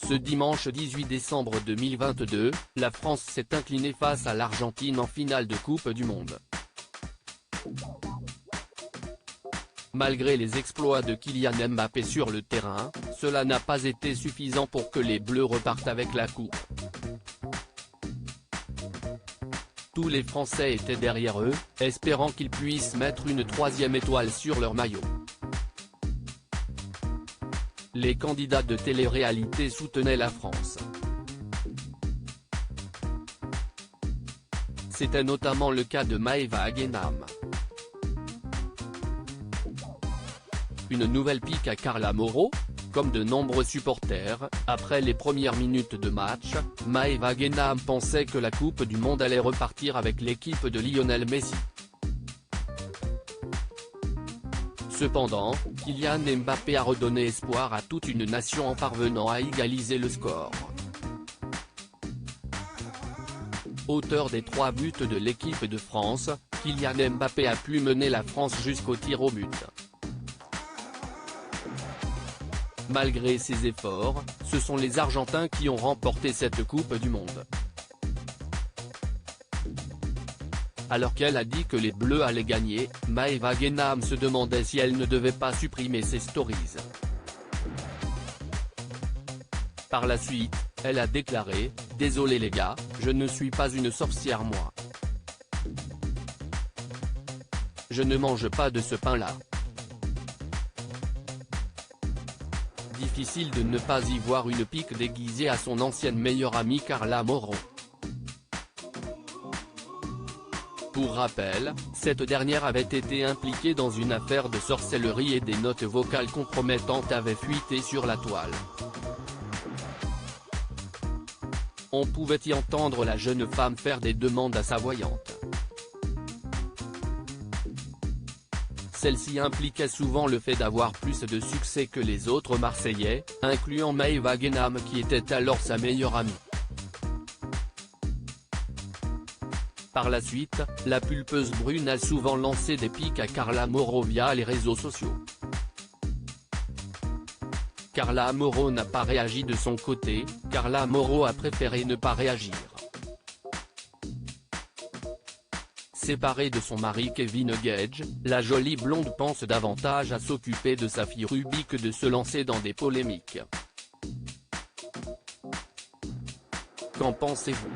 Ce dimanche 18 décembre 2022, la France s'est inclinée face à l'Argentine en finale de Coupe du Monde. Malgré les exploits de Kylian Mbappé sur le terrain, cela n'a pas été suffisant pour que les Bleus repartent avec la coupe. Tous les Français étaient derrière eux, espérant qu'ils puissent mettre une troisième étoile sur leur maillot. Les candidats de télé-réalité soutenaient la France. C'était notamment le cas de Maëva Guénam. Une nouvelle pique à Carla Moreau? Comme de nombreux supporters, après les premières minutes de match, Maëva Guénam pensait que la Coupe du Monde allait repartir avec l'équipe de Lionel Messi. Cependant, Kylian Mbappé a redonné espoir à toute une nation en parvenant à égaliser le score. Auteur des 3 buts de l'équipe de France, Kylian Mbappé a pu mener la France jusqu'au tir au but. Malgré ses efforts, ce sont les Argentins qui ont remporté cette Coupe du Monde. Alors qu'elle a dit que les Bleus allaient gagner, Maëva Guénam se demandait si elle ne devait pas supprimer ses stories. Par la suite, elle a déclaré « Désolé les gars, je ne suis pas une sorcière moi. Je ne mange pas de ce pain-là. » Difficile de ne pas y voir une pique déguisée à son ancienne meilleure amie Carla Moreau. Pour rappel, cette dernière avait été impliquée dans une affaire de sorcellerie et des notes vocales compromettantes avaient fuité sur la toile. On pouvait y entendre la jeune femme faire des demandes à sa voyante. Celle-ci impliquait souvent le fait d'avoir plus de succès que les autres Marseillais, incluant Maëva Guénam qui était alors sa meilleure amie. Par la suite, la pulpeuse brune a souvent lancé des piques à Carla Moreau via les réseaux sociaux. Carla Moreau n'a pas réagi de son côté, Carla Moreau a préféré ne pas réagir. Séparée de son mari Kevin Gage, la jolie blonde pense davantage à s'occuper de sa fille Ruby que de se lancer dans des polémiques. Qu'en pensez-vous ?